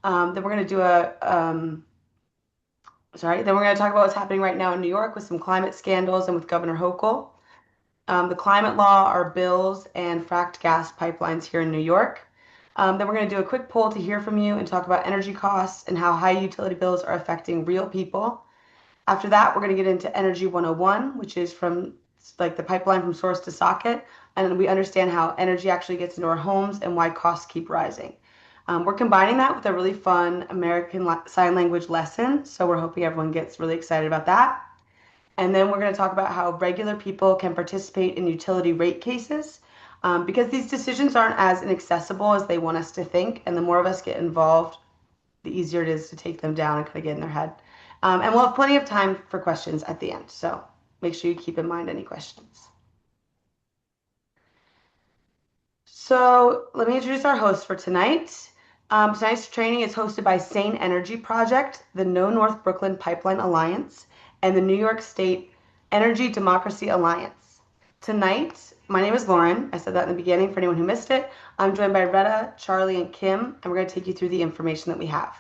Then we're going to do then we're going to talk about what's happening right now in New York with some climate scandals and with Governor Hochul. The climate law, our bills, and fracked gas pipelines here in New York. Then we're going to do a quick poll to hear from you and talk about energy costs and how high utility bills are affecting real people. After that, we're going to get into Energy 101, which is from like the pipeline from source to socket. And then we understand how energy actually gets into our homes and why costs keep rising. We're combining that with a really fun American Sign Language lesson. So we're hoping everyone gets really excited about that. And then we're going to talk about how regular people can participate in utility rate cases because these decisions aren't as inaccessible as they want us to think. And the more of us get involved, the easier it is to take them down and kind of get in their head. And we'll have plenty of time for questions at the end. So make sure you keep in mind any questions. So let me introduce our host for tonight. Tonight's training is hosted by Sane Energy Project, the No North Brooklyn Pipeline Alliance, and the New York State Energy Democracy Alliance. Tonight, my name is Lauren. I said that in the beginning for anyone who missed it. I'm joined by Retta, Charlie, and Kim, and we're going to take you through the information that we have.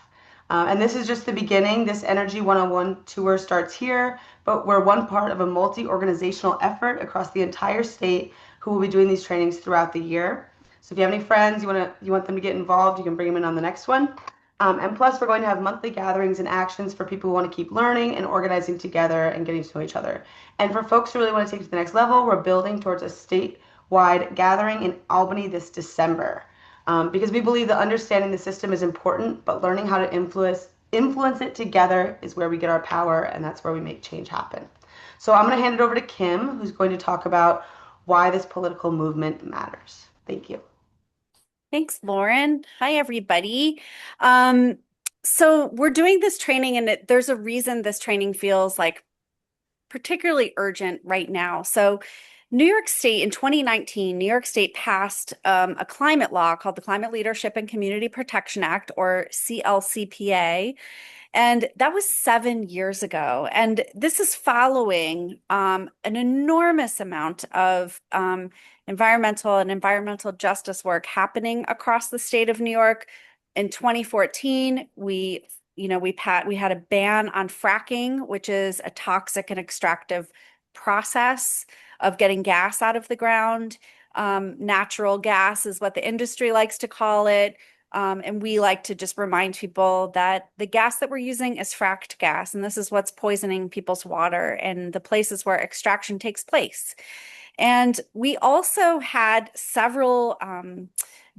And this is just the beginning. This Energy 101 tour starts here, but we're one part of a multi-organizational effort across the entire state who will be doing these trainings throughout the year. So if you have any friends, you want them to get involved, you can bring them in on the next one. And plus, we're going to have monthly gatherings and actions for people who want to keep learning and organizing together and getting to know each other. And for folks who really want to take it to the next level, we're building towards a statewide gathering in Albany this December. Because we believe that understanding the system is important, but learning how to influence it together is where we get our power, and that's where we make change happen. So I'm going to hand it over to Kim, who's going to talk about why this political movement matters. Thank you. Thanks, Lauren. Hi, everybody. So we're doing this training, and there's a reason this training feels like particularly urgent right now. So New York State in 2019, New York State passed a climate law called the Climate Leadership and Community Protection Act, or CLCPA. And that was 7 years ago. And this is following an enormous amount of environmental justice work happening across the state of New York. In 2014, we had a ban on fracking, which is a toxic and extractive process of getting gas out of the ground. Natural gas is what the industry likes to call it. And we like to just remind people that the gas that we're using is fracked gas, and this is what's poisoning people's water and the places where extraction takes place. And we also had several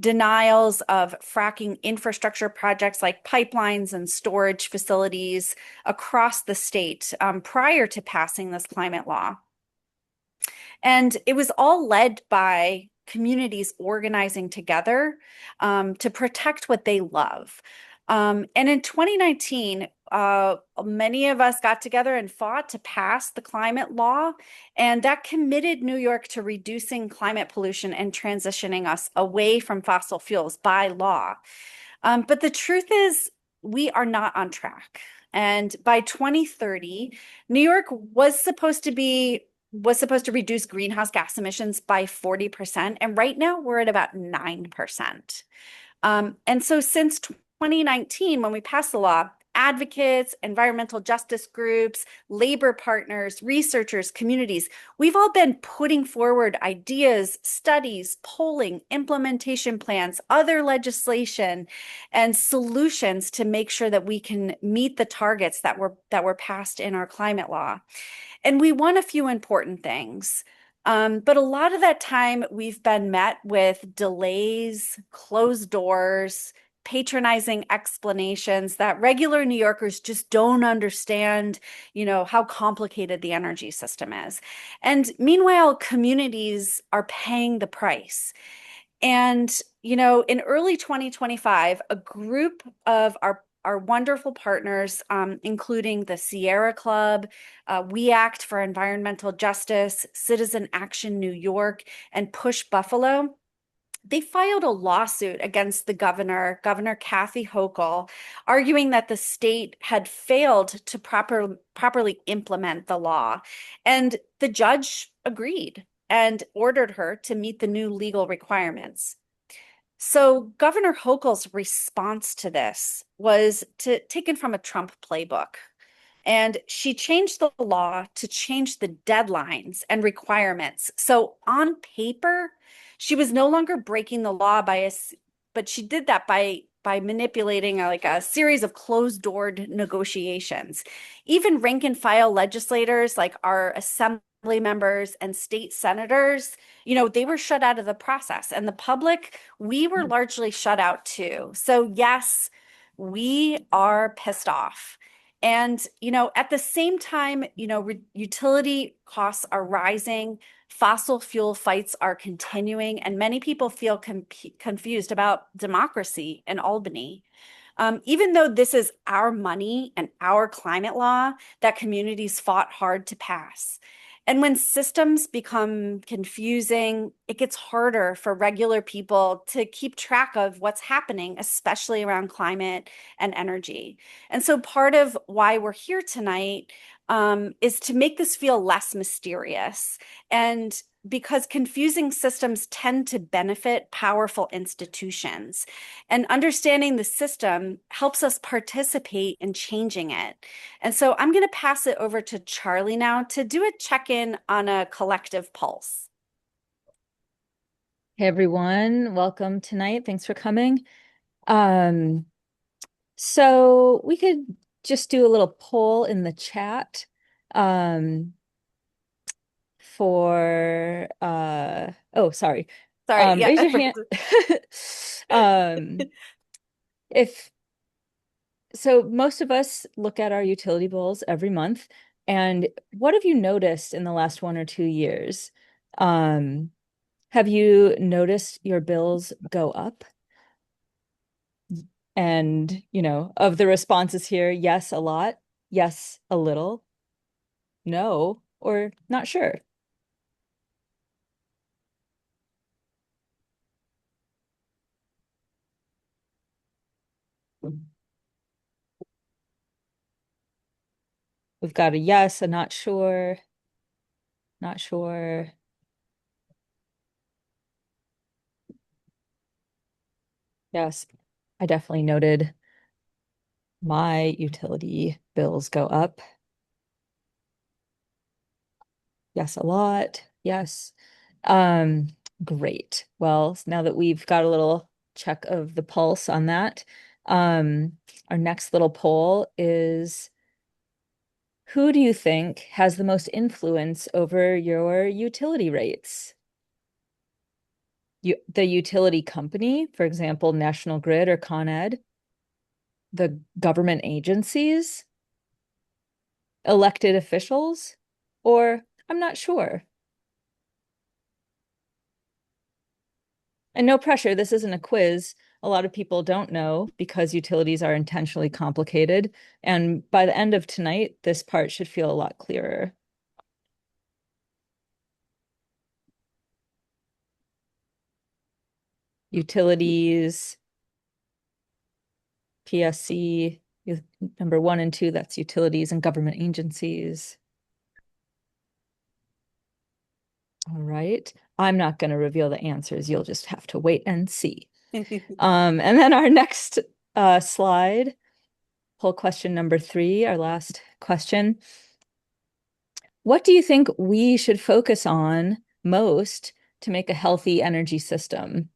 denials of fracking infrastructure projects like pipelines and storage facilities across the state prior to passing this climate law. And it was all led by communities organizing together to protect what they love. And in 2019, many of us got together and fought to pass the climate law, and that committed New York to reducing climate pollution and transitioning us away from fossil fuels by law. But the truth is, we are not on track. And by 2030, New York was supposed to reduce greenhouse gas emissions by 40%. And right now we're at about 9%. And so since 2019, when we passed the law, advocates, environmental justice groups, labor partners, researchers, communities, we've all been putting forward ideas, studies, polling, implementation plans, other legislation, and solutions to make sure that we can meet the targets that were passed in our climate law. And we won a few important things. But a lot of that time we've been met with delays, closed doors, patronizing explanations that regular New Yorkers just don't understand, how complicated the energy system is. And meanwhile, communities are paying the price. And, in early 2025, a group of our wonderful partners, including the Sierra Club, We Act for Environmental Justice, Citizen Action New York, and Push Buffalo, they filed a lawsuit against the Governor Kathy Hochul, arguing that the state had failed to properly implement the law. And the judge agreed and ordered her to meet the new legal requirements. So Governor Hochul's response to this was taken from a Trump playbook. And she changed the law to change the deadlines and requirements. So on paper, she was no longer breaking the law but she did that by manipulating like a series of closed-doored negotiations. Even rank and file legislators like our assembly members and state senators, they were shut out of the process. And the public, we were largely shut out too. So yes, we are pissed off. And, at the same time, utility costs are rising, fossil fuel fights are continuing, and many people feel confused about democracy in Albany. Even though this is our money and our climate law that communities fought hard to pass. And when systems become confusing, it gets harder for regular people to keep track of what's happening, especially around climate and energy. And so part of why we're here tonight is to make this feel less mysterious. And because confusing systems tend to benefit powerful institutions. And understanding the system helps us participate in changing it. And so I'm going to pass it over to Charlie now to do a check-in on a collective pulse. Hey everyone, welcome tonight. Thanks for coming. Um, so we could just do a little poll in the chat um, for oh, sorry. Sorry, yeah. Raise your hand. Um, if so, most of us look at our utility bills every month. And what have you noticed in the last 1 or 2 years? Have you noticed your bills go up? And, of the responses here, yes, a lot, yes, a little, no, or not sure. We've got a yes, a not sure, not sure. Yes, I definitely noted my utility bills go up. Yes, a lot. Yes. Um, Great. Well, now that we've got a little check of the pulse on that, our next little poll is, who do you think has the most influence over your utility rates? The utility company, for example, National Grid or Con Ed, the government agencies, elected officials, or I'm not sure. And no pressure, this isn't a quiz. A lot of people don't know because utilities are intentionally complicated. And by the end of tonight, this part should feel a lot clearer. Utilities, PSC, number 1 and 2, that's utilities and government agencies. All right. I'm not going to reveal the answers. You'll just have to wait and see. And then our next slide, poll question number 3, our last question. What do you think we should focus on most to make a healthy energy system?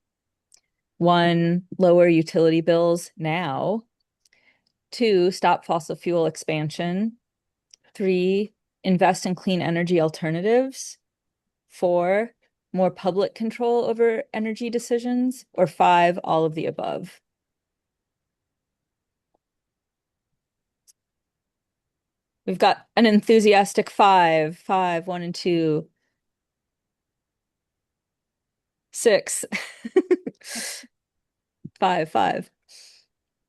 1, lower utility bills now. 2, stop fossil fuel expansion. 3, invest in clean energy alternatives. 4, more public control over energy decisions. Or 5, all of the above. We've got an enthusiastic 5, 1 and 2. 6. 5.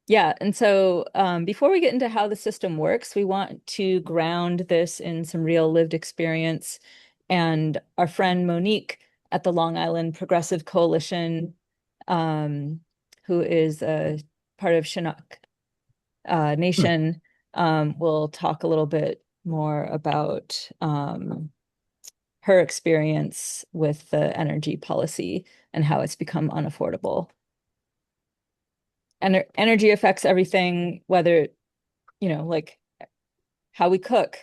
Yeah, and so before we get into how the system works, we want to ground this in some real lived experience. And our friend Monique at the Long Island Progressive Coalition, who is a part of Chinook Nation, will talk a little bit more about her experience with the energy policy and how it's become unaffordable. energy affects everything, whether, like how we cook,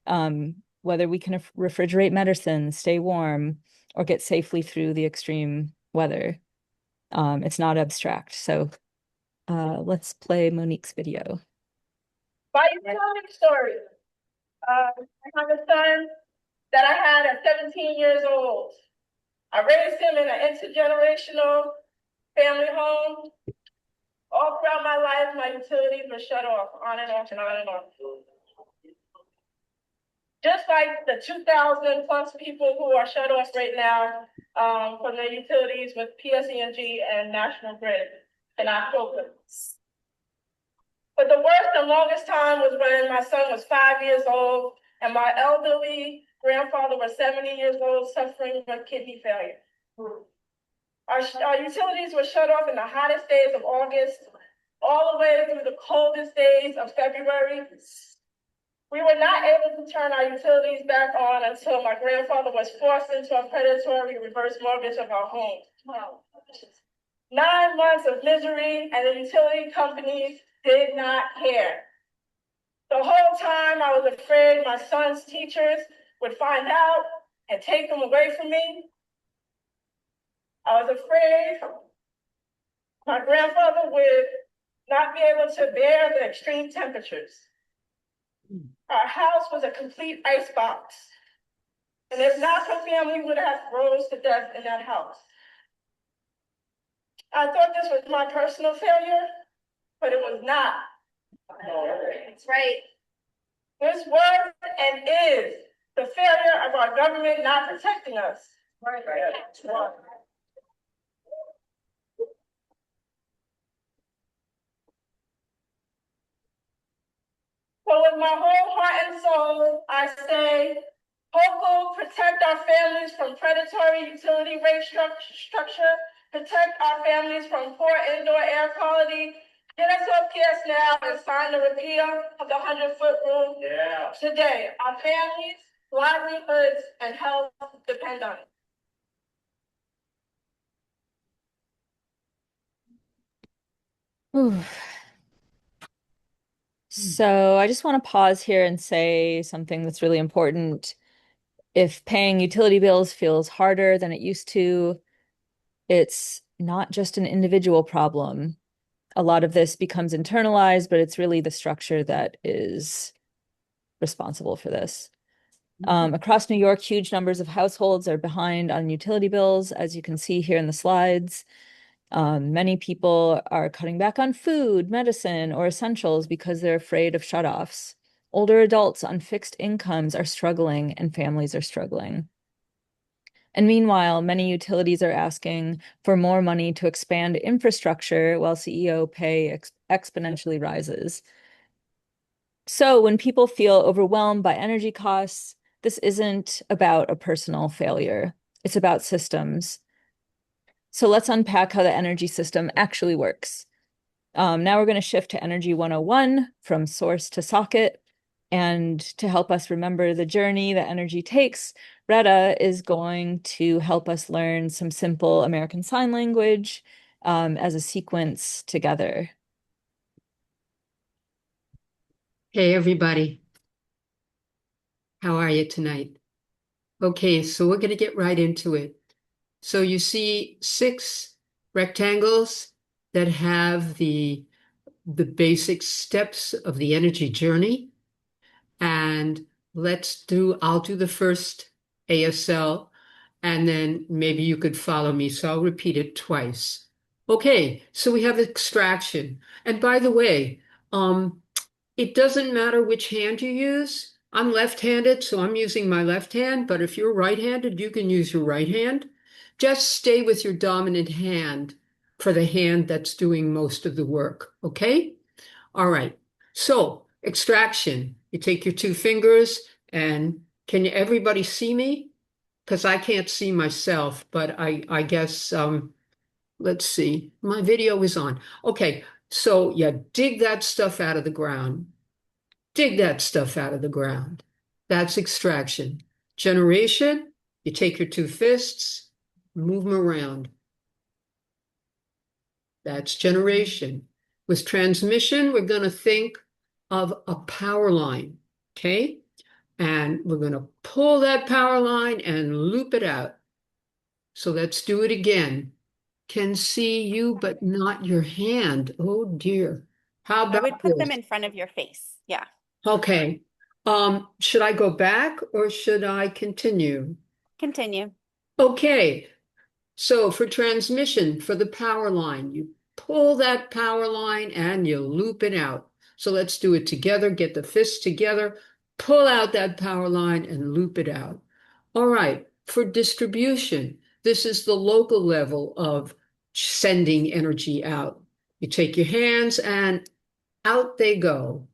whether we can refrigerate medicine, stay warm, or get safely through the extreme weather. It's not abstract. So let's play Monique's video. My economic story. I have a son that I had at 17 years old. I raised him in an intergenerational family home. All throughout my life, my utilities were shut off, on and off and on and off. Just like the 2,000 plus people who are shut off right now from their utilities with PSE&G and National Grid in October. But the worst and longest time was when my son was 5 years old and my elderly grandfather was 70 years old suffering from kidney failure. Our utilities were shut off in the hottest days of August, all the way through the coldest days of February. We were not able to turn our utilities back on until my grandfather was forced into a predatory reverse mortgage of our home. 9 months of misery, and the utility companies did not care. The whole time I was afraid my son's teachers would find out and take him away from me. I was afraid my grandfather would not be able to bear the extreme temperatures. Our house was a complete icebox. And if not, her family would have froze to death in that house. I thought this was my personal failure, but it was not. That's right. This was and is the failure of our government not protecting us. Right. So with my whole heart and soul, I say, Hochul, protect our families from predatory utility rate structure, protect our families from poor indoor air quality. Get us up gas now and sign the repeal of the 100-foot rule today. Our families, livelihoods, and health depend on it. Ooh. So I just want to pause here and say something that's really important. If paying utility bills feels harder than it used to, it's not just an individual problem. A lot of this becomes internalized, but it's really the structure that is responsible for this. Across New York, huge numbers of households are behind on utility bills, as you can see here in the slides. Many people are cutting back on food, medicine, or essentials because they're afraid of shutoffs. Older adults on fixed incomes are struggling and families are struggling. And meanwhile, many utilities are asking for more money to expand infrastructure while CEO pay exponentially rises. So when people feel overwhelmed by energy costs, this isn't about a personal failure. It's about systems. So let's unpack how the energy system actually works. Now we're going to shift to Energy 101 from source to socket. And to help us remember the journey that energy takes, Retta is going to help us learn some simple American Sign Language as a sequence together. Hey, everybody. How are you tonight? Okay, so we're going to get right into it. So you see 6 rectangles that have the basic steps of the energy journey. And I'll do the first ASL, and then maybe you could follow me. So I'll repeat it twice. Okay, so we have extraction. And by the way, it doesn't matter which hand you use. I'm left-handed, so I'm using my left hand, but if you're right-handed, you can use your right hand. Just stay with your dominant hand for the hand that's doing most of the work, okay? All right, so extraction. You take your 2 fingers and can everybody see me? Because I can't see myself, but I guess, let's see, my video is on. Okay, so you dig that stuff out of the ground. Dig that stuff out of the ground. That's extraction. Generation, you take your 2 fists, move them around. That's generation. With transmission, we're going to think of a power line, okay? And we're going to pull that power line and loop it out. So let's do it again. Can see you, but not your hand. Oh dear. How I would about put them this? in front of your face. Yeah. Okay. Should I go back or should I continue? Continue. Okay. So for transmission, for the power line, you pull that power line and you loop it out. So let's do it together. Get the fists together, pull out that power line and loop it out. All right. For distribution, this is the local level of sending energy out. You take your hands and out they go.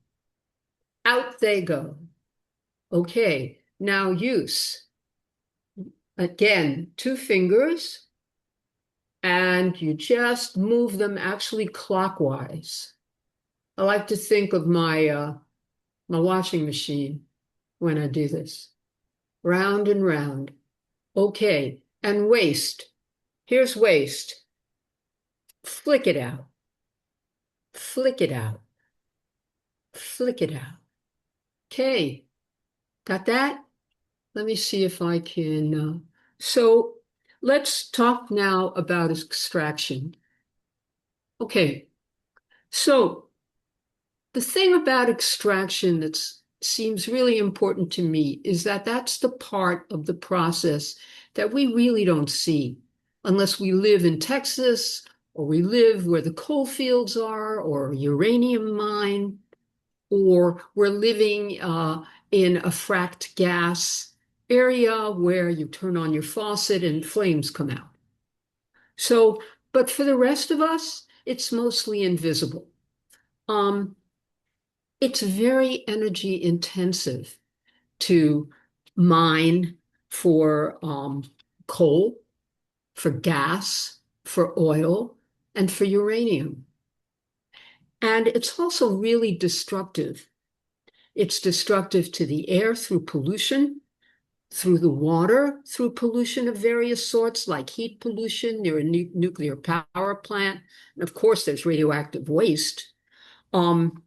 Out they go. Okay. Now use. Again, two fingers. And you just move them actually clockwise. I like to think of my washing machine when I do this. Round and round. Okay, and waste. Here's waste. Flick it out. Flick it out. Flick it out. Okay, got that? Let me see if I can. So let's talk now about extraction. Okay, so the thing about extraction that seems really important to me is that that's the part of the process that we really don't see unless we live in Texas or we live where the coal fields are or a uranium mine or we're living in a fracked gas area where you turn on your faucet and flames come out. So, but for the rest of us, it's mostly invisible. Um, it's very energy intensive to mine for coal, for gas, for oil, and for uranium. And it's also really destructive. It's destructive to the air through pollution, through the water, through pollution of various sorts, like heat pollution near a nuclear power plant. And of course, there's radioactive waste. Um,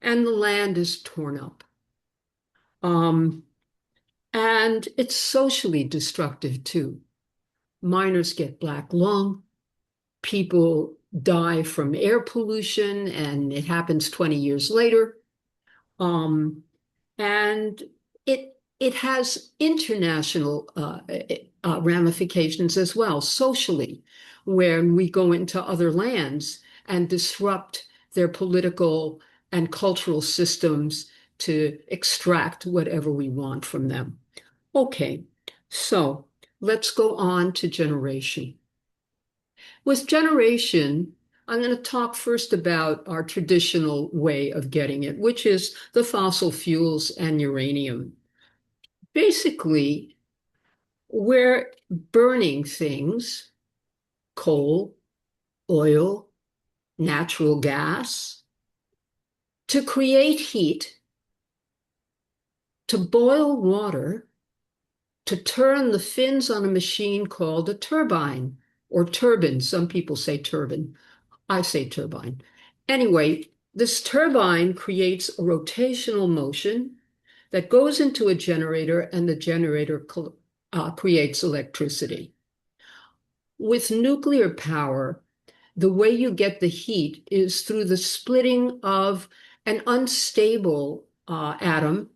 and the land is torn up. Um, and it's socially destructive too. Miners get black lung, people die from air pollution, and it happens 20 years later. Um, and it has international ramifications as well, socially, when we go into other lands and disrupt their political and cultural systems to extract whatever we want from them. Okay, so let's go on to generation. With generation, I'm going to talk first about our traditional way of getting it, which is the fossil fuels and uranium. Basically, we're burning things, coal, oil, natural gas, to create heat, to boil water, to turn the fins on a machine called a turbine or turbine. Some people say turbine. I say turbine. Anyway, this turbine creates a rotational motion that goes into a generator, and the generator creates electricity. With nuclear power, the way you get the heat is through the splitting of an unstable atom,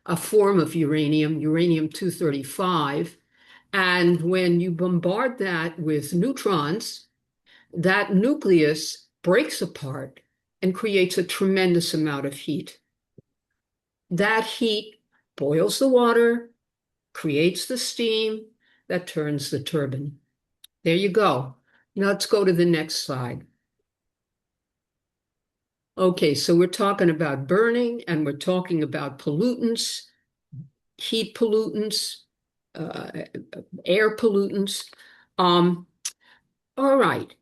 a form of uranium, uranium-235. And when you bombard that with neutrons, that nucleus breaks apart and creates a tremendous amount of heat. That heat boils the water, creates the steam that turns the turbine. There you go. Now let's go to the next slide. Okay, so we're talking about burning and we're talking about pollutants, heat pollutants, uh, air pollutants. All right,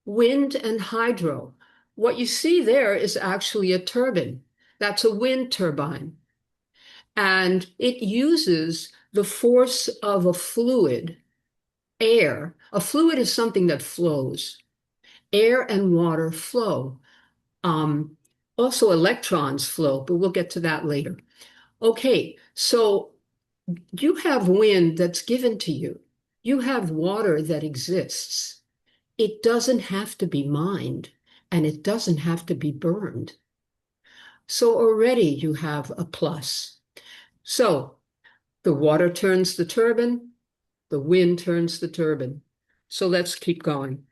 wind and hydro. What you see there is actually a turbine. That's a wind turbine. And it uses the force of a fluid, air. A fluid is something that flows. Air and water flow. Also electrons flow, but we'll get to that later. Okay, so you have wind that's given to you. You have water that exists. It doesn't have to be mined, and it doesn't have to be burned. So already you have a plus. So the water turns the turbine, the wind turns the turbine. So let's keep going.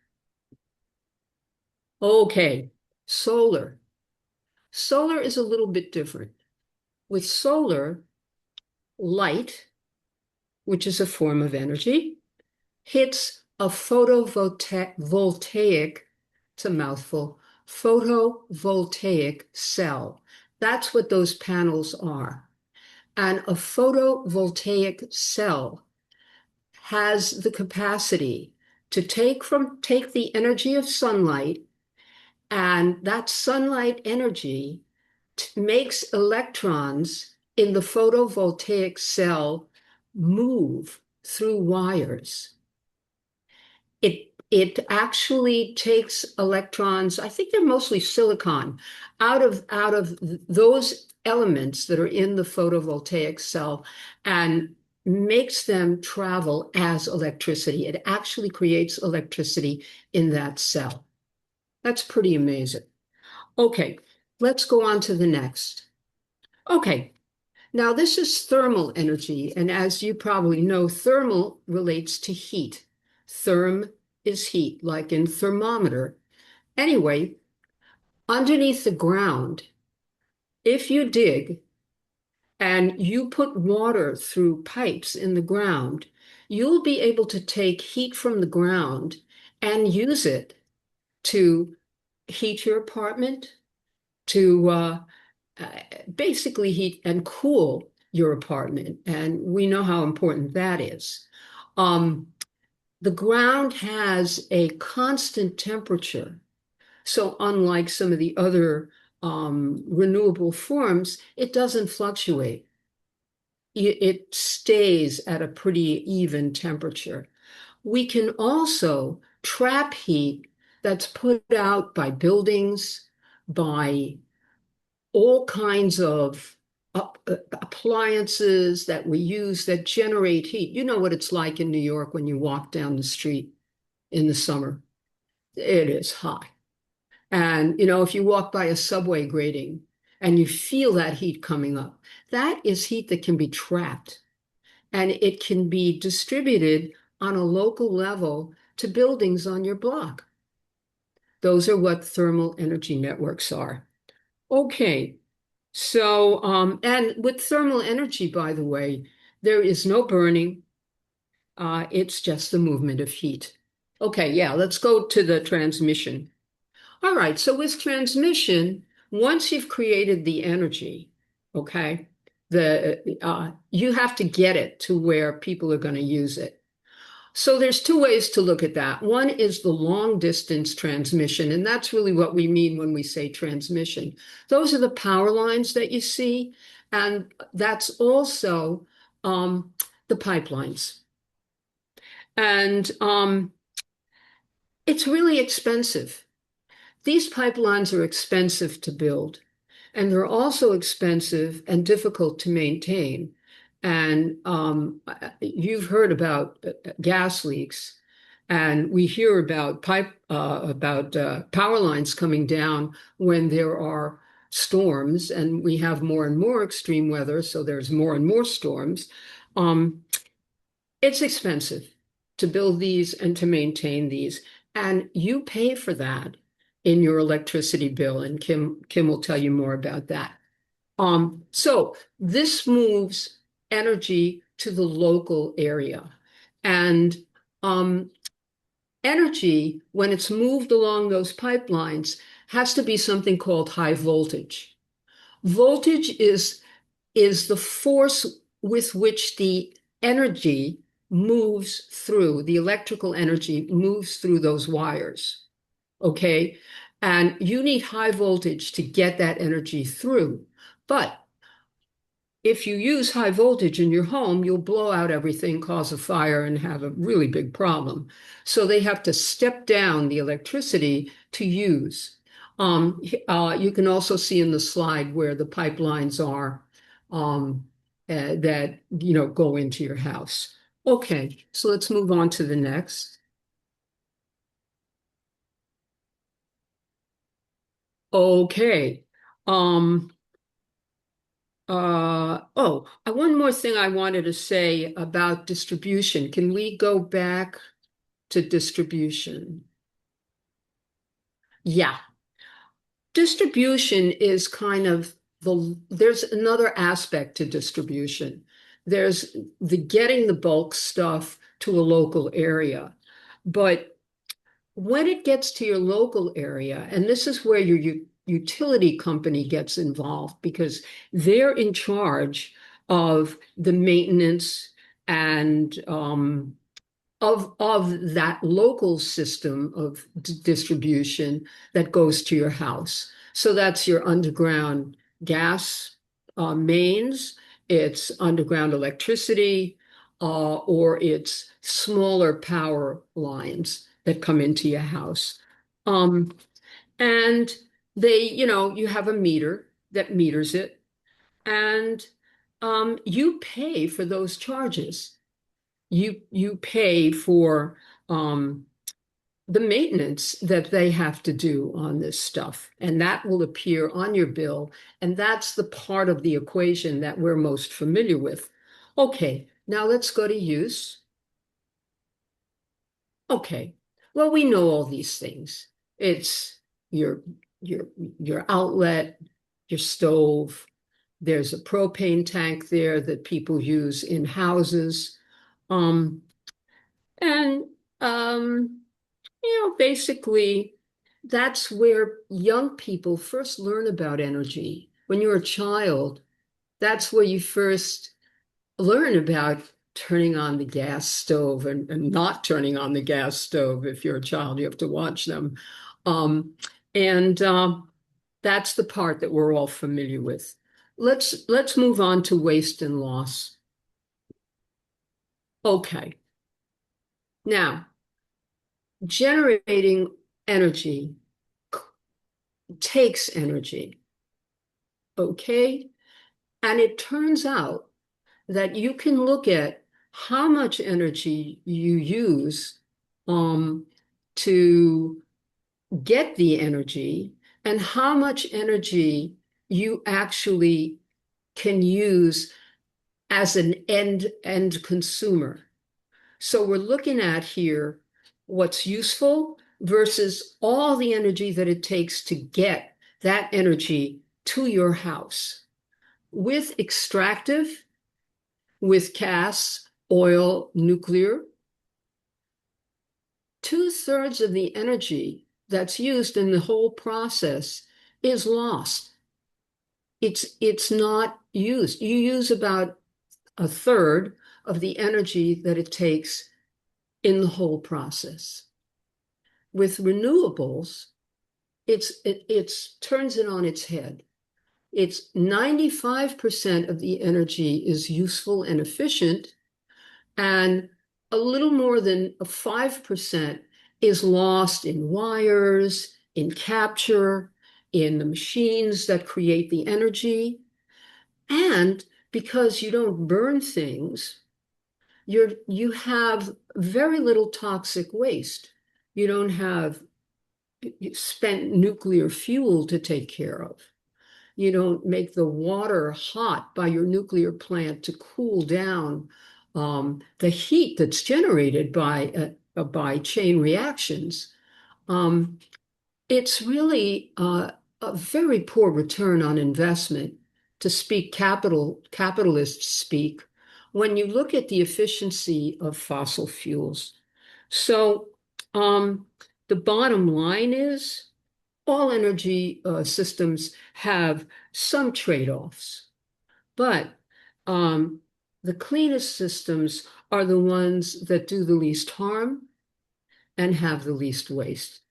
Okay, solar. Solar is a little bit different. With solar, light, which is a form of energy, hits a photovoltaic, it's a mouthful, photovoltaic cell. That's what those panels are. And a photovoltaic cell has the capacity to take the energy of sunlight, and that sunlight energy makes electrons in the photovoltaic cell move through wires. It actually takes electrons, I think they're mostly silicon, out of those elements that are in the photovoltaic cell and makes them travel as electricity. It actually creates electricity in that cell. That's pretty amazing. Okay, let's go on to the next. Okay, now this is thermal energy, and as you probably know, thermal relates to heat. Therm is heat, like in thermometer. Anyway, underneath the ground, if you dig and you put water through pipes in the ground, you'll be able to take heat from the ground and use it to heat your apartment, to basically heat and cool your apartment. And we know how important that is. The ground has a constant temperature. So unlike some of the other renewable forms, it doesn't fluctuate. It stays at a pretty even temperature. We can also trap heat that's put out by buildings, by all kinds of appliances that we use that generate heat. You know what it's like in New York when you walk down the street in the summer. It is hot. And, if you walk by a subway grating and you feel that heat coming up, that is heat that can be trapped. And it can be distributed on a local level to buildings on your block. Those are what thermal energy networks are. Okay. So, and with thermal energy, by the way, there is no burning. It's just the movement of heat. Okay, yeah, let's go to the transmission. All right, so with transmission, once you've created the energy, okay, you have to get it to where people are going to use it. So there's two ways to look at that. One is the long distance transmission, and that's really what we mean when we say transmission. Those are the power lines that you see, and that's also the pipelines. And it's really expensive. These pipelines are expensive to build, and they're also expensive and difficult to maintain. And you've heard about gas leaks, and we hear about power lines coming down when there are storms, and we have more and more extreme weather, so there's more and more storms. It's expensive to build these and to maintain these, and you pay for that in your electricity bill, and Kim will tell you more about that. So this moves energy to the local area. And energy, when it's moved along those pipelines, has to be something called high voltage. Voltage is the force with which the energy moves through, the electrical energy moves through those wires. Okay? And you need high voltage to get that energy through. But if you use high voltage in your home, you'll blow out everything, cause a fire, and have a really big problem. So they have to step down the electricity to use. You can also see in the slide where the pipelines are that go into your house. Okay, so let's move on to the next. Okay. One more thing I wanted to say about distribution. Can we go back to distribution? Yeah. Distribution is kind of there's another aspect to distribution. There's the getting the bulk stuff to a local area. But when it gets to your local area, and this is where your utility company gets involved because they're in charge of the maintenance and of that local system of distribution that goes to your house. So that's your underground gas mains, it's underground electricity, or it's smaller power lines that come into your house. And you have a meter that meters it, and you pay for those charges. You pay for the maintenance that they have to do on this stuff, and that will appear on your bill. And that's the part of the equation that we're most familiar with. Okay, now let's go to use. Okay, well, we know all these things. It's your your your outlet, your stove. There's a propane tank there that people use in houses. Um, And, basically, that's where young people first learn about energy. When you're a child, that's where you first learn about turning on the gas stove and not turning on the gas stove. If you're a child, you have to watch them. And that's the part that we're all familiar with. Let's move on to waste and loss. Okay. Now, generating energy takes energy, okay? And it turns out that you can look at how much energy you use to get the energy and how much energy you actually can use as an end consumer. So we're looking at here what's useful versus all the energy that it takes to get that energy to your house. With extractive, with gas, oil, nuclear, 2/3 of the energy that's used in the whole process is lost. It's not used. You use about 1/3 of the energy that it takes in the whole process. With renewables, it's turns it on its head. It's 95% of the energy is useful and efficient, and a little more than 5% is lost in wires, in capture, in the machines that create the energy. And because you don't burn things, you have very little toxic waste. You don't have spent nuclear fuel to take care of. You don't make the water hot by your nuclear plant to cool down the heat that's generated by chain reactions. It's really a very poor return on investment, to speak capitalist speak, when you look at the efficiency of fossil fuels. So the bottom line is all energy systems have some trade-offs, but the cleanest systems are the ones that do the least harm and have the least waste.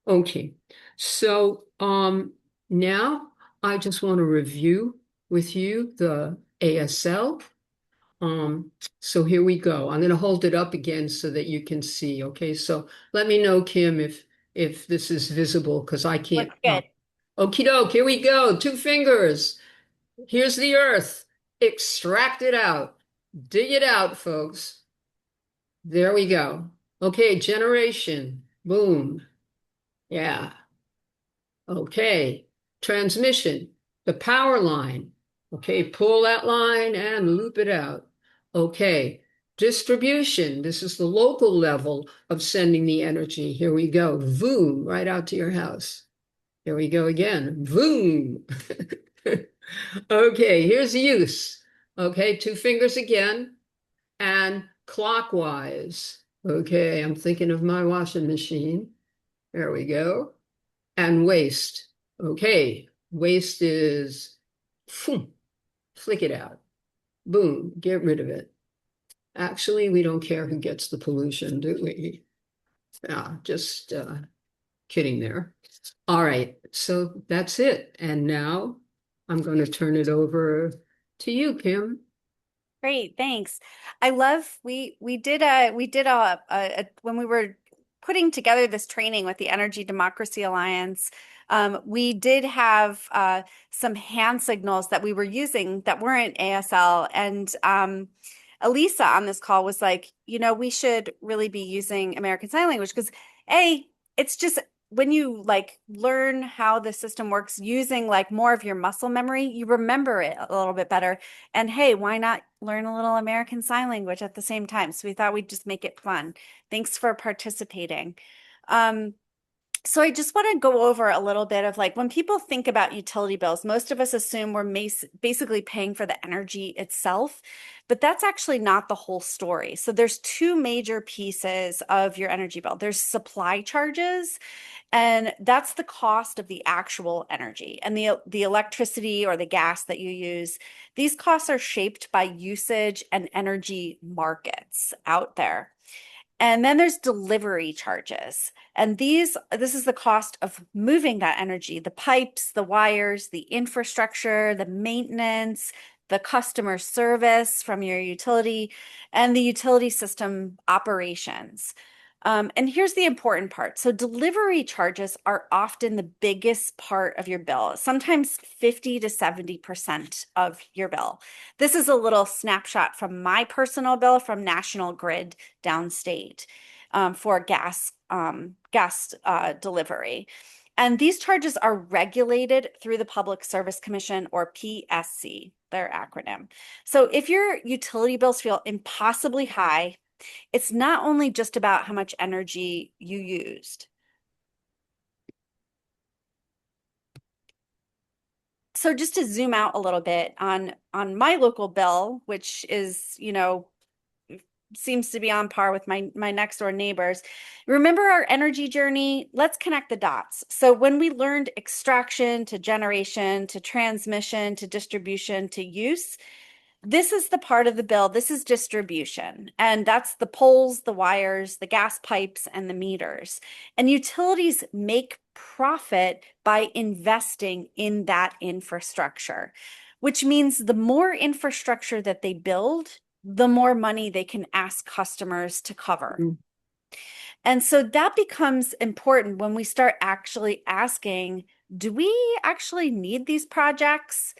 Okay, so now I just want to review with you the ASL. So here we go. I'm going to hold it up again so that you can see. Okay, so let me know, Kim, if this is visible, because I can't. Looks good. Okie doke, here we go. 2 fingers. Here's the earth. Extract it out. Dig it out, folks. There we go. Okay, generation. Boom. Yeah. Okay. Transmission. The power line. Okay, pull that line and loop it out. Okay. Distribution. This is the local level of sending the energy. Here we go. Boom, right out to your house. Here we go again. Boom. Okay, here's use. Okay, 2 fingers again and clockwise. Okay, I'm thinking of my washing machine. There we go. And waste. Okay, waste is phoom, flick it out. Boom, get rid of it. Actually, we don't care who gets the pollution, do we? Yeah, just kidding there. All right, so that's it. And now I'm going to turn it over to you, Kim. Great, thanks. I love we did a when we were putting together this training with the Energy Democracy Alliance, we did have some hand signals that we were using that weren't ASL, and Elisa on this call was like, we should really be using American Sign Language because it's just when you like learn how the system works using like more of your muscle memory, you remember it a little bit better. And hey, why not learn a little American Sign Language at the same time? So we thought we'd just make it fun. Thanks for participating. So I just want to go over a little bit of like when people think about utility bills, most of us assume we're basically paying for the energy itself, but that's actually not the whole story. So there's 2 major pieces of your energy bill. There's supply charges, and that's the cost of the actual energy and the electricity or the gas that you use. These costs are shaped by usage and energy markets out there. And then there's delivery charges. And this is the cost of moving that energy, the pipes, the wires, the infrastructure, the maintenance, the customer service from your utility, and the utility system operations. And here's the important part. So delivery charges are often the biggest part of your bill, sometimes 50 to 70% of your bill. This is a little snapshot from my personal bill from National Grid downstate for gas delivery. And these charges are regulated through the Public Service Commission, or PSC, their acronym. So if your utility bills feel impossibly high, it's not only just about how much energy you used. So just to zoom out a little bit on my local bill, which is, seems to be on par with my next door neighbors. Remember our energy journey? Let's connect the dots. So when we learned extraction to generation to transmission to distribution to use, this is the part of the bill. This is distribution. And that's the poles, the wires, the gas pipes, and the meters. And utilities make profit by investing in that infrastructure, which means the more infrastructure that they build, the more money they can ask customers to cover. And so that becomes important when we start actually asking, do we actually need these projects?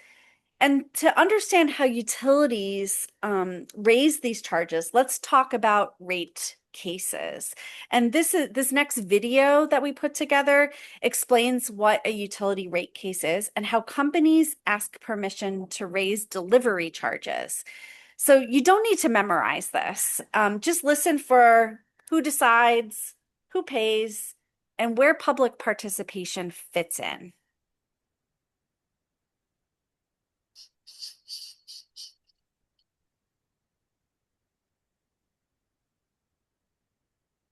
And to understand how utilities raise these charges, let's talk about rate cases. And this next video that we put together explains what a utility rate case is and how companies ask permission to raise delivery charges. So you don't need to memorize this. Just listen for who decides, who pays, and where public participation fits in.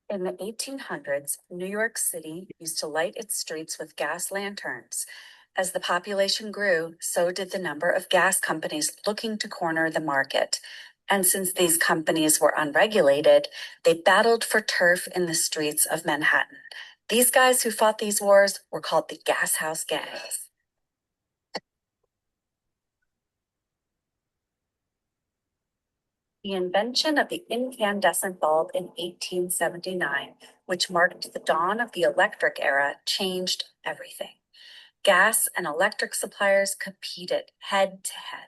In the 1800s, New York City used to light its streets with gas lanterns. As the population grew, so did the number of gas companies looking to corner the market. And since these companies were unregulated, they battled for turf in the streets of Manhattan. These guys who fought these wars were called the Gas House Gangs. The invention of the incandescent bulb in 1879, which marked the dawn of the electric era, changed everything. Gas and electric suppliers competed head to head.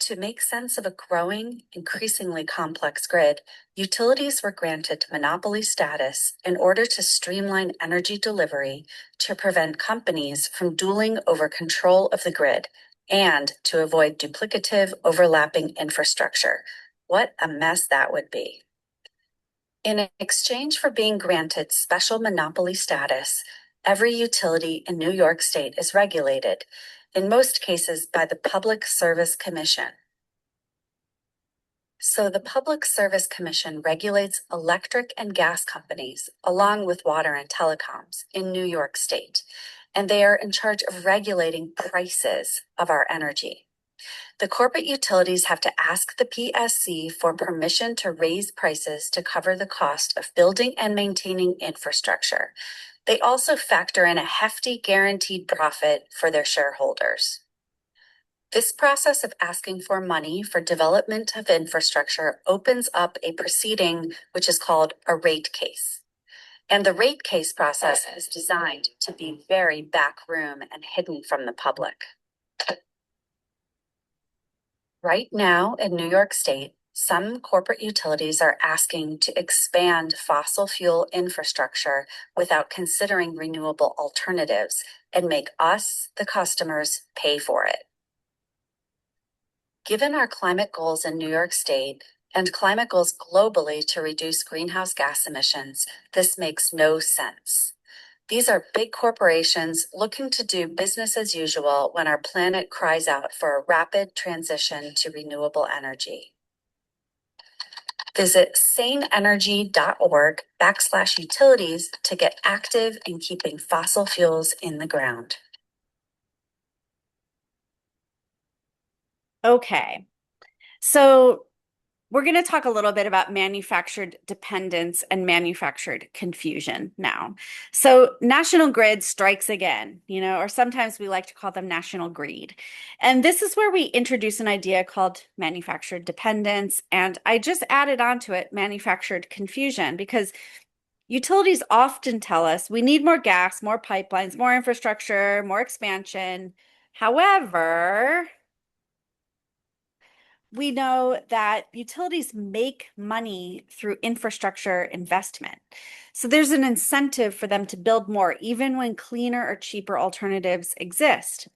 To make sense of a growing, increasingly complex grid, utilities were granted monopoly status in order to streamline energy delivery, to prevent companies from dueling over control of the grid, and to avoid duplicative, overlapping infrastructure. What a mess that would be. In exchange for being granted special monopoly status, every utility in New York State is regulated, in most cases by the Public Service Commission. So the Public Service Commission regulates electric and gas companies, along with water and telecoms, in New York State, and they are in charge of regulating prices of our energy. The corporate utilities have to ask the PSC for permission to raise prices to cover the cost of building and maintaining infrastructure. They also factor in a hefty guaranteed profit for their shareholders. This process of asking for money for development of infrastructure opens up a proceeding which is called a rate case. And the rate case process is designed to be very backroom and hidden from the public. Right now in New York State, some corporate utilities are asking to expand fossil fuel infrastructure without considering renewable alternatives and make us, the customers, pay for it. Given our climate goals in New York State and climate goals globally to reduce greenhouse gas emissions, this makes no sense. These are big corporations looking to do business as usual when our planet cries out for a rapid transition to renewable energy. Visit saneenergy.org/utilities to get active in keeping fossil fuels in the ground. Okay, so we're going to talk a little bit about manufactured dependence and manufactured confusion now. So national grid strikes again, or sometimes we like to call them national greed. And this is where we introduce an idea called manufactured dependence. And I just added onto it manufactured confusion because utilities often tell us we need more gas, more pipelines, more infrastructure, more expansion. However, we know that utilities make money through infrastructure investment. So there's an incentive for them to build more, even when cleaner or cheaper alternatives exist.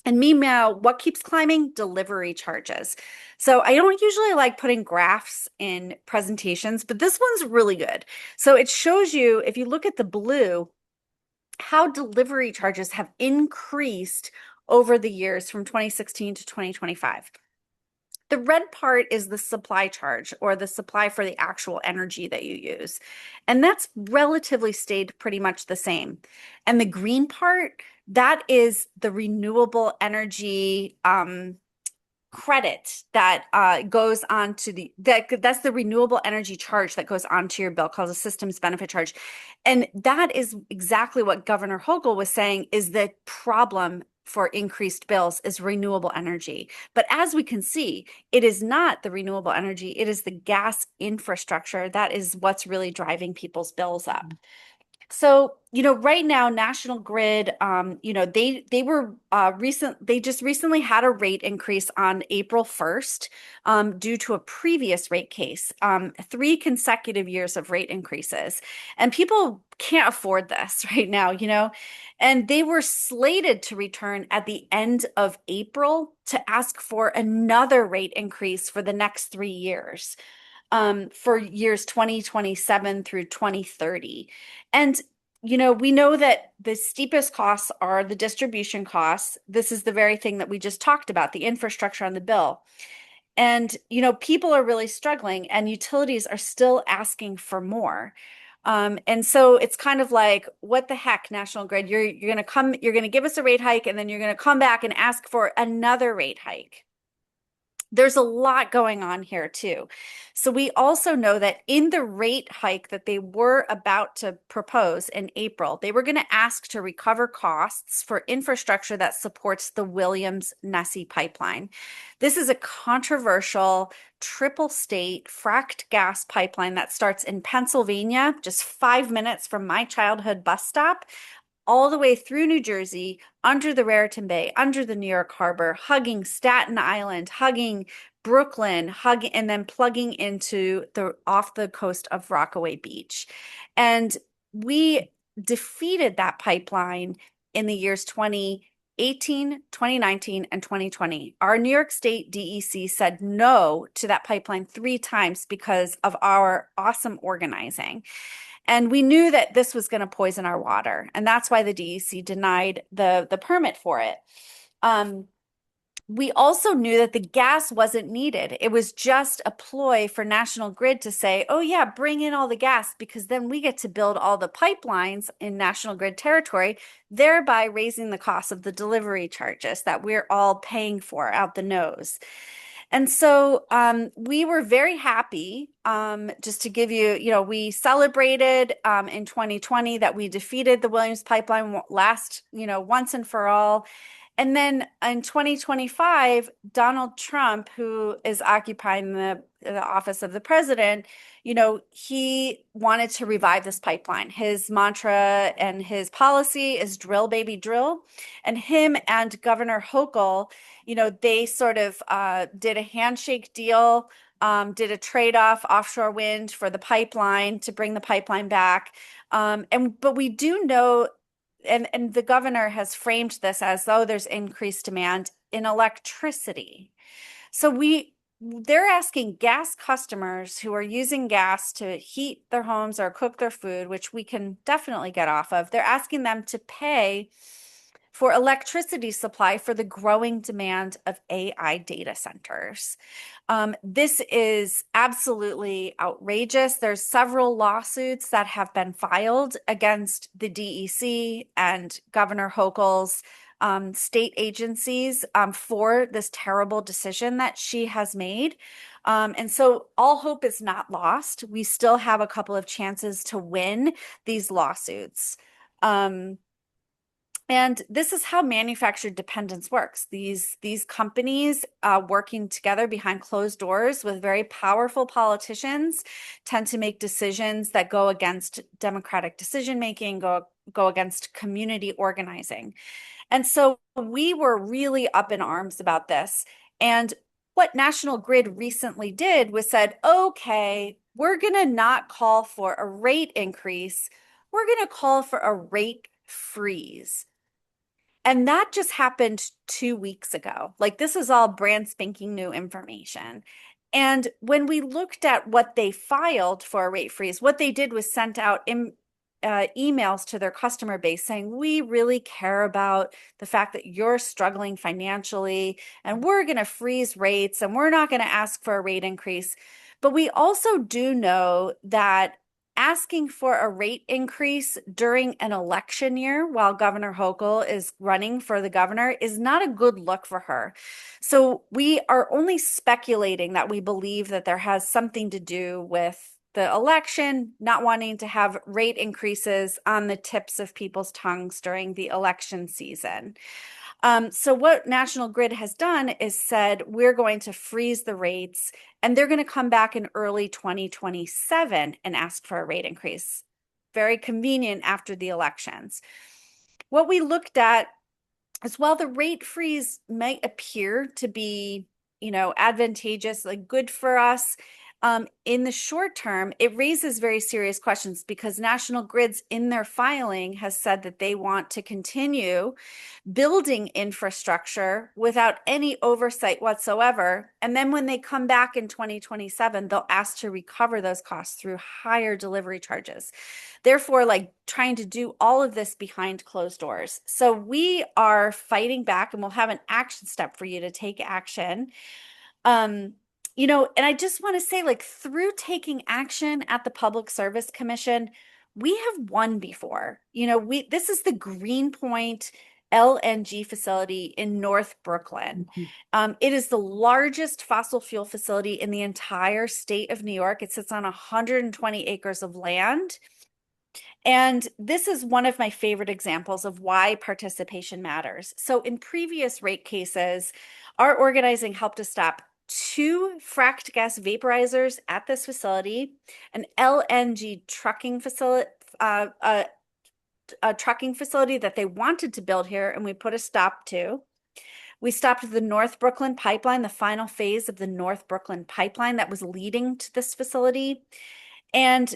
And meanwhile, what keeps climbing? Delivery charges. So I don't usually like putting graphs in presentations, but this one's really good. So it shows you, if you look at the blue, how delivery charges have increased over the years from 2016 to 2025. The red part is the supply charge, or the supply for the actual energy that you use. And that's relatively stayed pretty much the same. And the green part, that is the renewable energy credit that goes on to that's the renewable energy charge that goes onto your bill, called a systems benefit charge. And that is exactly what Governor Hochul was saying is the problem for increased bills is renewable energy. But as we can see, it is not the renewable energy, it is the gas infrastructure that is what's really driving people's bills up. So, right now, National Grid, they just recently had a rate increase on April 1st, due to a previous rate case, 3 consecutive years of rate increases. And people can't afford this right now, and they were slated to return at the end of April to ask for another rate increase for the next 3 years. For years 2027 through 2030. And, we know that the steepest costs are the distribution costs. This is the very thing that we just talked about, the infrastructure on the bill. And, people are really struggling and utilities are still asking for more. And so it's kind of like, what the heck, National Grid, you're going to give us a rate hike and then you're going to come back and ask for another rate hike. There's a lot going on here too. So we also know that in the rate hike that they were about to propose in April, they were going to ask to recover costs for infrastructure that supports the Williams NESE pipeline. This is a controversial triple state fracked gas pipeline that starts in Pennsylvania, just 5 minutes from my childhood bus stop, all the way through New Jersey, under the Raritan Bay, under the New York Harbor, hugging Staten Island, hugging Brooklyn, hugging, and then plugging into the off the coast of Rockaway Beach. And we defeated that pipeline in the years 2018, 2019, and 2020. Our New York State DEC said no to that pipeline 3 times because of our awesome organizing. And we knew that this was going to poison our water. And that's why the DEC denied the permit for it. We also knew that the gas wasn't needed. It was just a ploy for National Grid to say, oh yeah, bring in all the gas because then we get to build all the pipelines in National Grid territory, thereby raising the cost of the delivery charges that we're all paying for out the nose. And so we were very happy, just to give you, we celebrated in 2020 that we defeated the Williams pipeline once and for all. And then in 2025, Donald Trump, who is occupying the office of the president, he wanted to revive this pipeline. His mantra and his policy is drill, baby, drill. And him and Governor Hochul, they sort of did a handshake deal, did a trade-off offshore wind for the pipeline to bring the pipeline back. But we do know, and the governor has framed this as though there's increased demand in electricity. So they're asking gas customers who are using gas to heat their homes or cook their food, which we can definitely get off of. They're asking them to pay for electricity supply for the growing demand of AI data centers. This is absolutely outrageous. There's several lawsuits that have been filed against the DEC and Governor Hochul's state agencies for this terrible decision that she has made. And so all hope is not lost. We still have a couple of chances to win these lawsuits. And this is how manufactured dependence works. These companies working together behind closed doors with very powerful politicians tend to make decisions that go against democratic decision making, go against community organizing. And so we were really up in arms about this. And what National Grid recently did was said, okay, we're going to not call for a rate increase. We're going to call for a rate freeze. And that just happened 2 weeks ago. Like, this is all brand spanking new information. And when we looked at what they filed for a rate freeze, what they did was sent out emails to their customer base saying, we really care about the fact that you're struggling financially, and we're going to freeze rates, and we're not going to ask for a rate increase. But we also do know that asking for a rate increase during an election year while Governor Hochul is running for the governor is not a good look for her. So we are only speculating that we believe that there has something to do with the election, not wanting to have rate increases on the tips of people's tongues during the election season. So what National Grid has done is said, we're going to freeze the rates, and they're going to come back in early 2027 and ask for a rate increase. Very convenient after the elections. What we looked at is, while the rate freeze might appear to be, advantageous, like good for us, in the short term, it raises very serious questions because National Grid's in their filing has said that they want to continue building infrastructure without any oversight whatsoever. And then when they come back in 2027, they'll ask to recover those costs through higher delivery charges. Therefore, like, trying to do all of this behind closed doors. So we are fighting back, and we'll have an action step for you to take action. And I just want to say, like, through taking action at the Public Service Commission, we have won before. This is the Greenpoint LNG facility in North Brooklyn. It is the largest fossil fuel facility in the entire state of New York. It sits on 120 acres of land. And this is one of my favorite examples of why participation matters. So in previous rate cases, our organizing helped to stop 2 fracked gas vaporizers at this facility, an LNG trucking facility, a trucking facility that they wanted to build here, and we put a stop to. We stopped the North Brooklyn pipeline, the final phase of the North Brooklyn pipeline that was leading to this facility. And,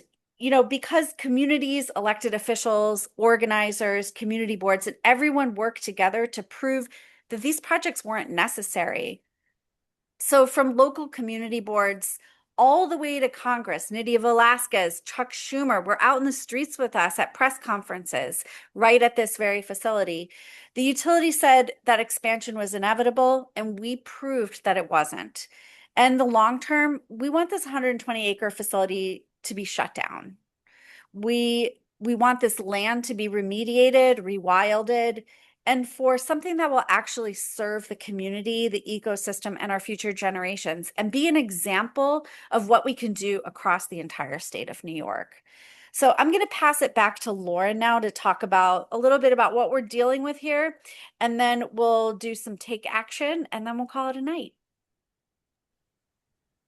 because communities, elected officials, organizers, community boards, and everyone worked together to prove that these projects weren't necessary. So from local community boards all the way to Congress, Nydia Velasquez, Chuck Schumer were out in the streets with us at press conferences right at this very facility. The utility said that expansion was inevitable, and we proved that it wasn't. And the long term, we want this 120-acre facility to be shut down. We want this land to be remediated, rewilded, and for something that will actually serve the community, the ecosystem, and our future generations, and be an example of what we can do across the entire state of New York. So I'm going to pass it back to Lauren now to talk about a little bit about what we're dealing with here, and then we'll do some take action, and then we'll call it a night.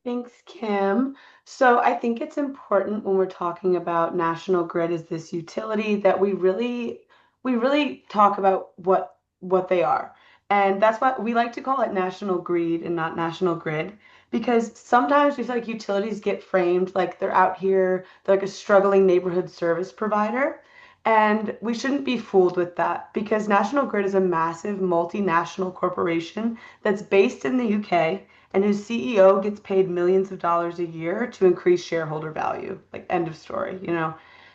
Thanks, Kim. So I think it's important when we're talking about National Grid as this utility that we really talk about what they are. And that's why we like to call it National Greed and not National Grid, because sometimes we feel like utilities get framed like they're out here, they're like a struggling neighborhood service provider. And we shouldn't be fooled with that because National Grid is a massive multinational corporation that's based in the UK and whose CEO gets paid millions of dollars a year to increase shareholder value. Like, end of story.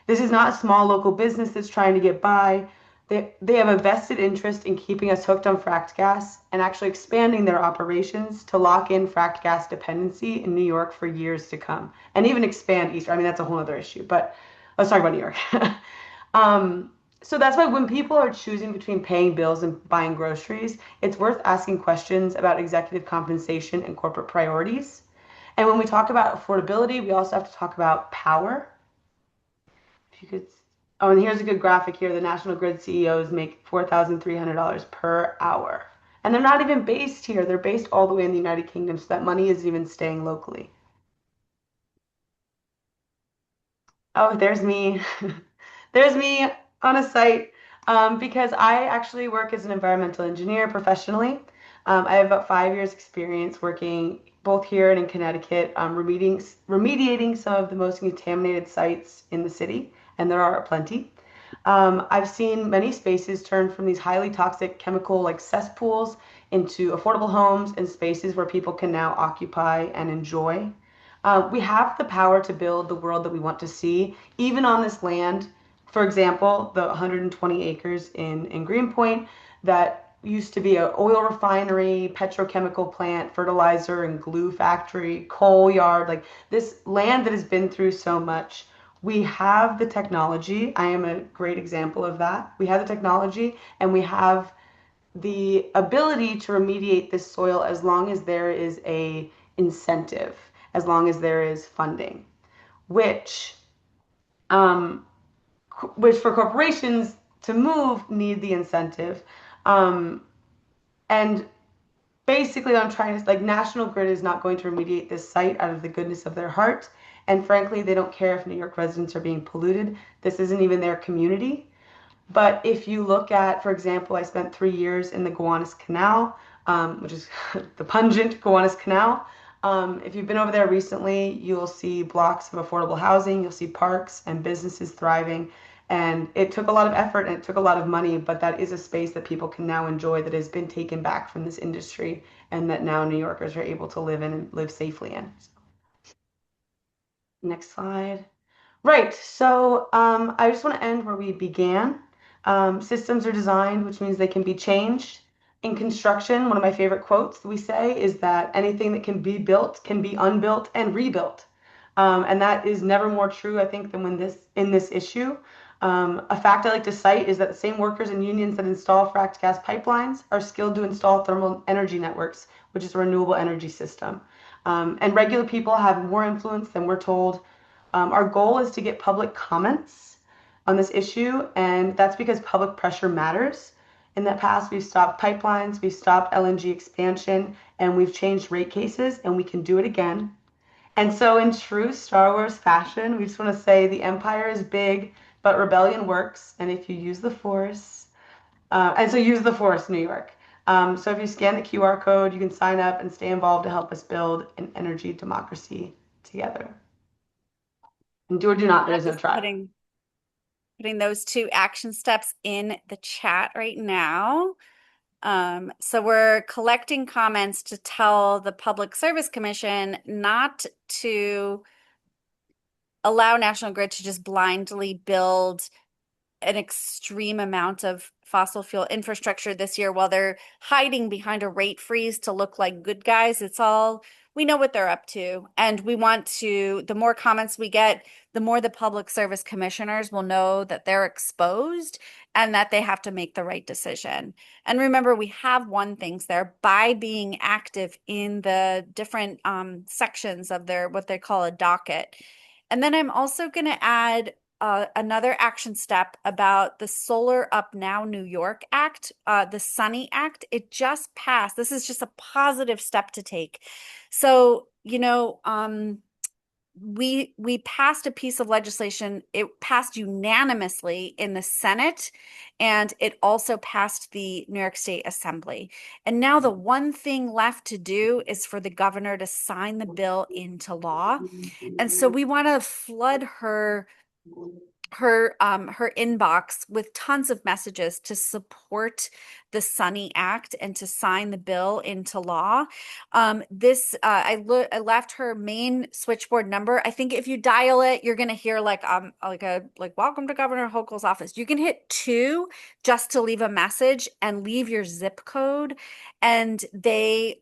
This is not a small local business that's trying to get by. They have a vested interest in keeping us hooked on fracked gas and actually expanding their operations to lock in fracked gas dependency in New York for years to come and even expand east. I mean, that's a whole other issue, but let's talk about New York. So that's why when people are choosing between paying bills and buying groceries, it's worth asking questions about executive compensation and corporate priorities. And when we talk about affordability, we also have to talk about power. If you could, oh, and here's a good graphic here. The National Grid CEOs make $4,300 per hour. And they're not even based here. They're based all the way in the United Kingdom, so that money isn't even staying locally. Oh, there's me. There's me on a site because I actually work as an environmental engineer professionally. I have about 5 years experience working both here and in Connecticut, remediating some of the most contaminated sites in the city, and there are plenty. I've seen many spaces turn from these highly toxic chemical like cesspools into affordable homes and spaces where people can now occupy and enjoy. We have the power to build the world that we want to see, even on this land. For example, the 120 acres in Greenpoint that used to be an oil refinery, petrochemical plant, fertilizer and glue factory, coal yard, like this land that has been through so much. We have the technology. I am a great example of that. We have the technology and we have the ability to remediate this soil as long as there is a incentive, as long as there is funding, which um, which for corporations to move need the incentive. Um, and basically, what I'm trying to like National Grid is not going to remediate this site out of the goodness of their heart. And frankly, they don't care if New York residents are being polluted. This isn't even their community. But if you look at, for example, I spent 3 years in the Gowanus Canal, which is the pungent Gowanus Canal. If you've been over there recently, you'll see blocks of affordable housing, you'll see parks and businesses thriving. And it took a lot of effort and it took a lot of money, but that is a space that people can now enjoy that has been taken back from this industry and that now New Yorkers are able to live in and live safely in. Next slide. Right. So I just want to end where we began. Systems are designed, which means they can be changed. In construction, one of my favorite quotes that we say is that anything that can be built can be unbuilt and rebuilt. And that is never more true, I think, than when in this issue. A fact I like to cite is that the same workers and unions that install fracked gas pipelines are skilled to install thermal energy networks, which is a renewable energy system. And regular people have more influence than we're told. Our goal is to get public comments on this issue, and that's because public pressure matters. In the past, we've stopped pipelines, we've stopped LNG expansion, and we've changed rate cases, and we can do it again. And so, in true Star Wars fashion, we just want to say the Empire is big, but rebellion works. And if you use the Force, and so use the Force, New York. So if you scan the QR code, you can sign up and stay involved to help us build an energy democracy together. And do or do not, there is no Just try. putting those 2 action steps in the chat right now. So we're collecting comments to tell the Public Service Commission not to allow National Grid to just blindly build an extreme amount of fossil fuel infrastructure this year while they're hiding behind a rate freeze to look like good guys. We know what they're up to. And we want to, the more comments we get, the more the public service commissioners will know that they're exposed and that they have to make the right decision. And remember, we have won things there by being active in the different sections of their, what they call a docket. And then I'm also going to add another action step about the Solar Up Now New York Act, the Sunny Act. It just passed. This is just a positive step to take. So, we passed a piece of legislation. It passed unanimously in the Senate, and it also passed the New York State Assembly. And now the one thing left to do is for the governor to sign the bill into law. And so we want to flood her inbox with tons of messages to support the Sunny Act and to sign the bill into law. I left her main switchboard number. I think if you dial it, you're gonna hear like welcome to Governor Hochul's office. You can hit 2 just to leave a message and leave your zip code, and they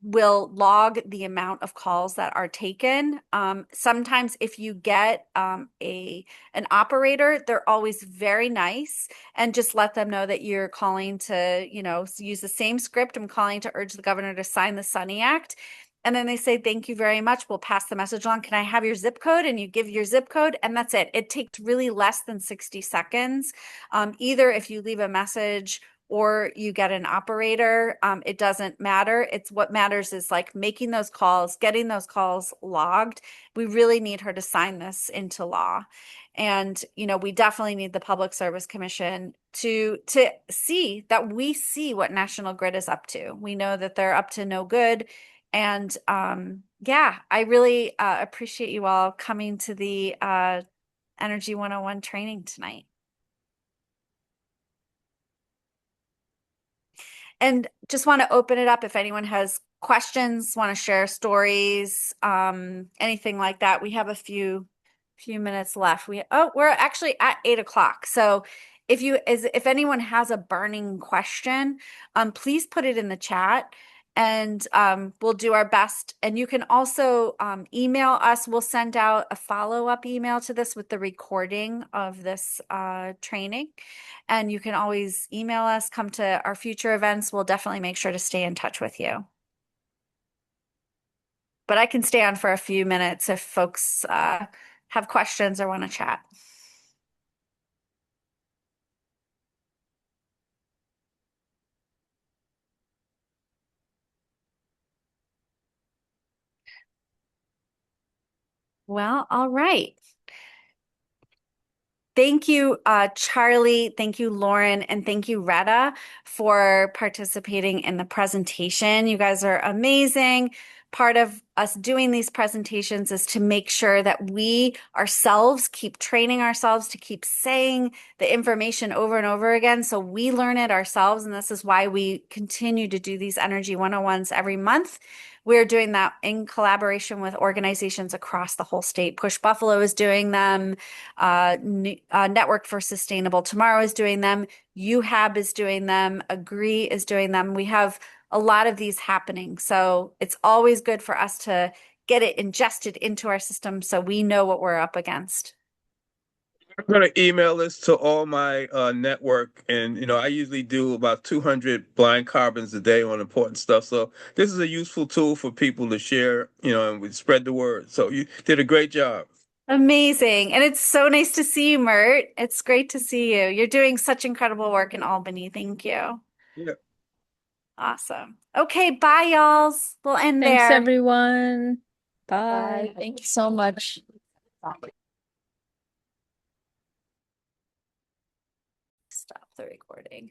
will log the amount of calls that are taken. Sometimes if you get an operator, they're always very nice, and just let them know that you're calling to, use the same script. I'm calling to urge the governor to sign the Sunny Act. And then they say, thank you very much. We'll pass the message on. Can I have your zip code? And you give your zip code, and that's it. It takes really less than 60 seconds. Either if you leave a message or you get an operator, it doesn't matter. It's what matters is like making those calls, getting those calls logged. We really need her to sign this into law. And, we definitely need the Public Service Commission to see that we see what National Grid is up to. We know that they're up to no good. And yeah, I really appreciate you all coming to the Energy 101 training tonight. And just want to open it up if anyone has questions, want to share stories, anything like that. We have a few minutes left. We're actually at 8 o'clock. So if anyone has a burning question, please put it in the chat, and we'll do our best. And you can also email us. We'll send out a follow-up email to this with the recording of this training. And you can always email us, come to our future events. We'll definitely make sure to stay in touch with you. But I can stay on for a few minutes if folks have questions or want to chat. Well, all right. Thank you, Charlie. Thank you, Lauren. And thank you, Retta, for participating in the presentation. You guys are amazing. Part of us doing these presentations is to make sure that we ourselves keep training ourselves to keep saying the information over and over again, so we learn it ourselves. And this is why we continue to do these Energy 101s every month. We're doing that in collaboration with organizations across the whole state. Push Buffalo is doing them. Network for Sustainable Tomorrow is doing them. UHAB is doing them. Agree is doing them. We have a lot of these happening. So it's always good for us to get it ingested into our system so we know what we're up against. I'm gonna email this to all my network, and I usually do about 200 blind carbons a day on important stuff. So this is a useful tool for people to share, and we spread the word. So you did a great job. Amazing. And it's so nice to see you, Mert. It's great to see you. You're doing such incredible work in Albany. Thank you. Yeah. Awesome. Okay, bye, y'all. We'll end Thanks, there. everyone. Bye. Bye. Thank you so much. Stop the recording.